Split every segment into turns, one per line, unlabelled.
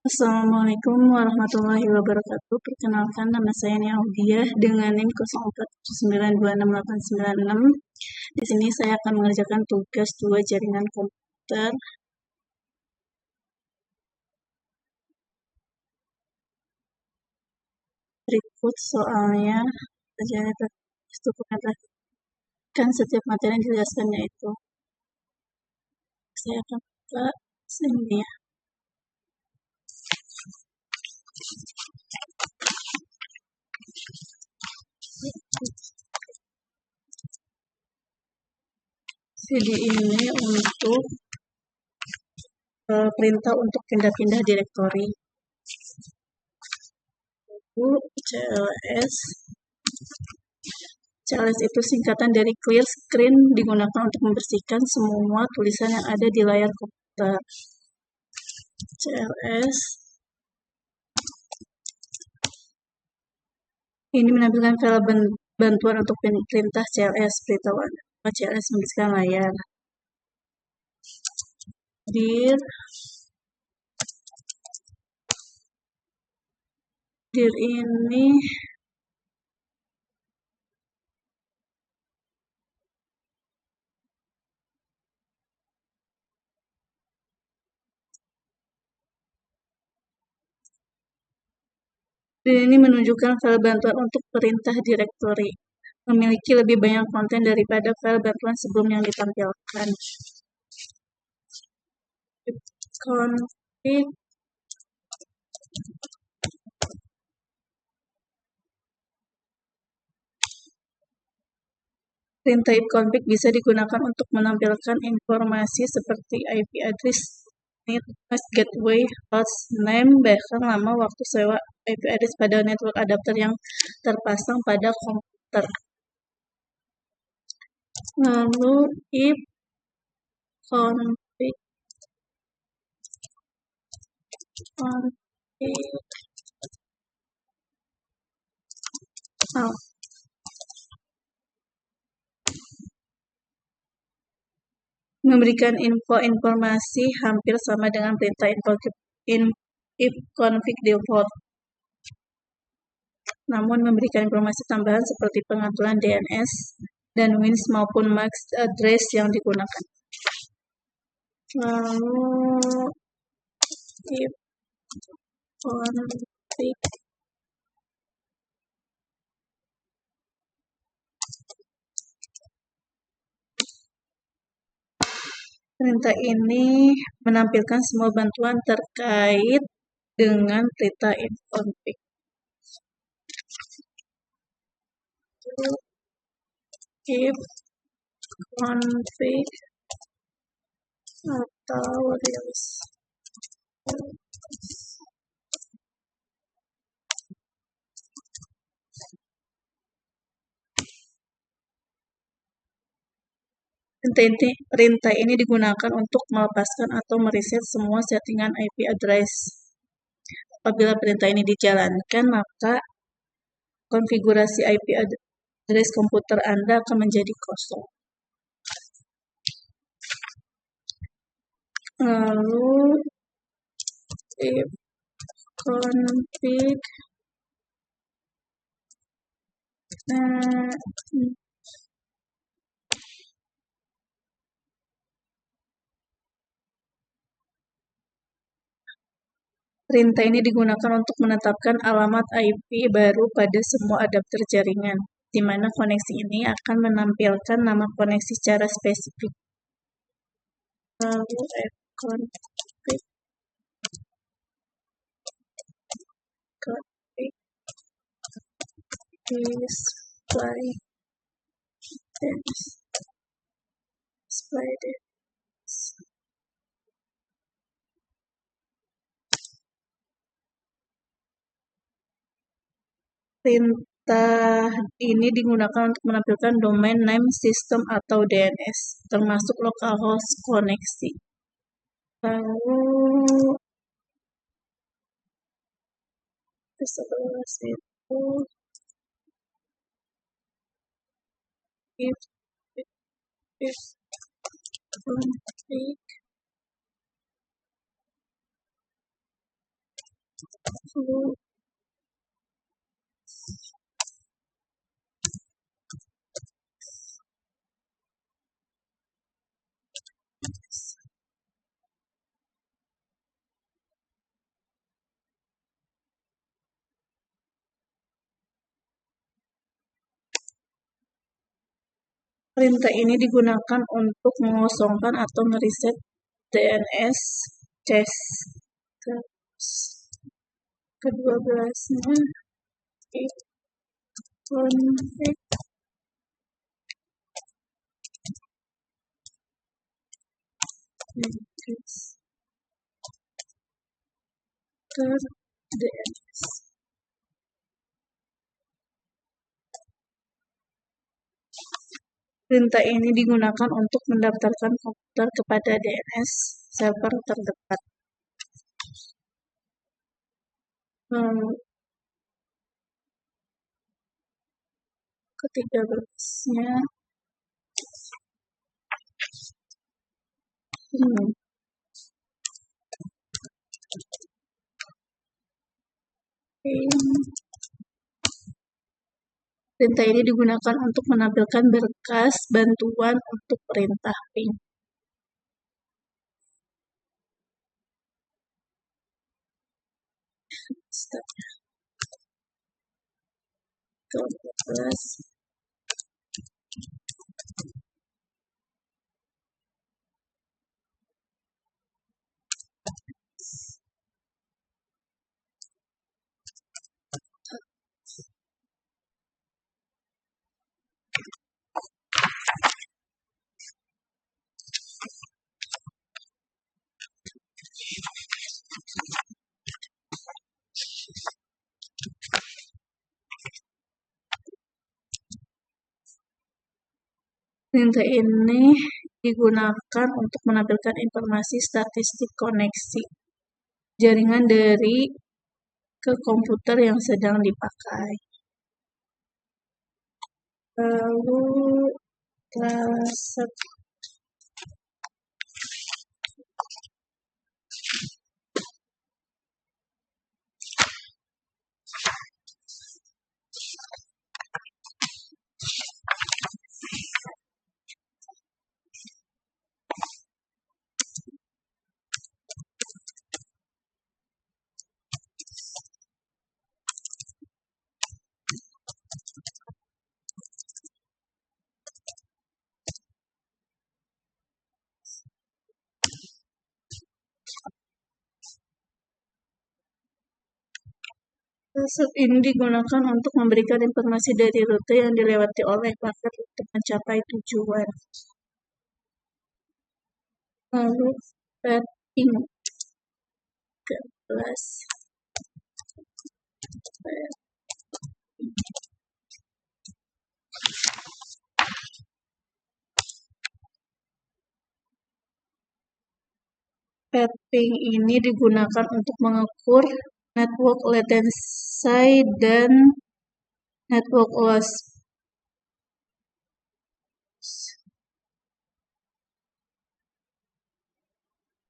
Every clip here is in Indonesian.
Assalamualaikum warahmatullahi wabarakatuh. Perkenalkan, nama saya Nia Audiah dengan NIM 04792686. Di sini saya akan mengerjakan tugas 2 jaringan komputer. Berikut soalnya, cukup kan setiap materi yang dijelaskannya itu. Saya akan buka sini ya. CD ini untuk perintah untuk pindah-pindah direktori. CLS. CLS itu singkatan dari clear screen, digunakan untuk membersihkan semua tulisan yang ada di layar komputer. CLS ini menampilkan file bantuan untuk perintah CLS, beritahu CLS membersihkan layar. Dir ini menunjukkan file bantuan untuk perintah direktori. Memiliki lebih banyak konten daripada file bantuan sebelum yang ditampilkan. Config perintah ifconfig bisa digunakan untuk menampilkan informasi seperti IP address, network gateway, host name, bahkan lama waktu sewa IP address pada network adapter yang terpasang pada komputer. Lalu if config memberikan informasi hampir sama dengan perintah ifconfig default, namun memberikan informasi tambahan seperti pengaturan DNS dan WINS maupun MAC address yang digunakan. Lalu ifconfig perintah ini menampilkan semua bantuan terkait dengan perintah ifconfig. Ifconfig atau reals. Perintah ini digunakan untuk melepaskan atau mereset semua settingan IP address. Apabila perintah ini dijalankan, maka konfigurasi IP address komputer Anda akan menjadi kosong. Lalu ifconfig perintah ini digunakan untuk menetapkan alamat IP baru pada semua adapter jaringan, di mana koneksi ini akan menampilkan nama koneksi secara spesifik. Lalu ifconfig display perintah ini digunakan untuk menampilkan domain name system atau DNS, termasuk localhost koneksi. Lalu setelah itu ifconfig Perintah ini digunakan untuk mengosongkan atau mereset DNS cache. Terus ke-12-nya config DNS. Perintah ini digunakan untuk mendaftarkan komputer kepada DNS server terdekat. Ke-13-nya perintah ini digunakan untuk menampilkan berkas bantuan untuk perintah ping. Ke-14 perintah ini digunakan untuk menampilkan informasi statistik koneksi jaringan dari ke komputer yang sedang dipakai. Lalu resep ini digunakan untuk memberikan informasi dari rute yang dilewati oleh paket untuk mencapai tujuan. Lalu ping 13 ping ini digunakan untuk mengukur network latency dan network loss.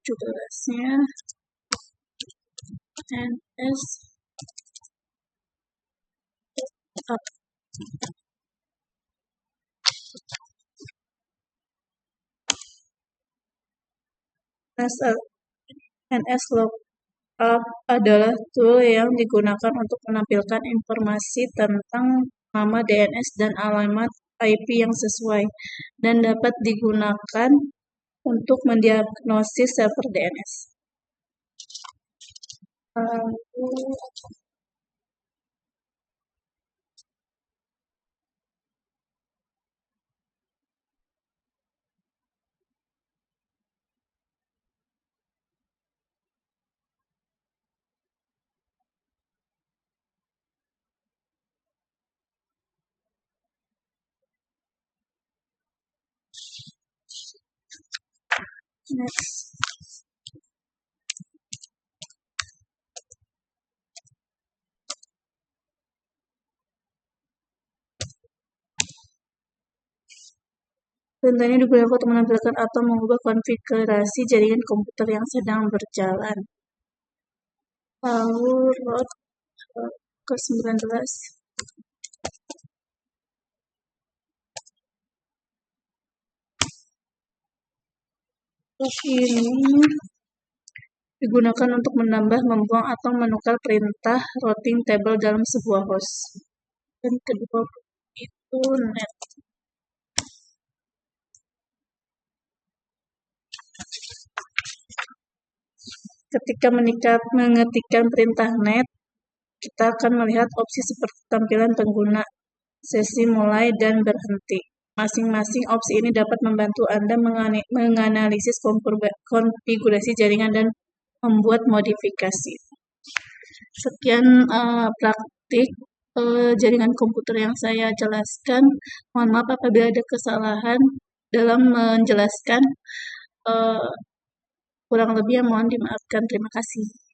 Jelasnya NS up. NS lookup adalah tool yang digunakan untuk menampilkan informasi tentang nama DNS dan alamat IP yang sesuai, dan dapat digunakan untuk mendiagnosis server DNS. Next. Perintah ini digunakan untuk menampilkan atau mengubah konfigurasi jaringan komputer yang sedang berjalan. lalu lot ke-19. Ini digunakan untuk menambah, membuang, atau menukar perintah routing table dalam sebuah host. Dan kedua itu net. Ketika mengetikkan perintah net, kita akan melihat opsi seperti tampilan pengguna, sesi mulai, dan berhenti. Masing-masing opsi ini dapat membantu Anda menganalisis konfigurasi jaringan dan membuat modifikasi. Sekian praktik jaringan komputer yang saya jelaskan. Mohon maaf apabila ada kesalahan dalam menjelaskan. Kurang lebih mohon dimaafkan. Terima kasih.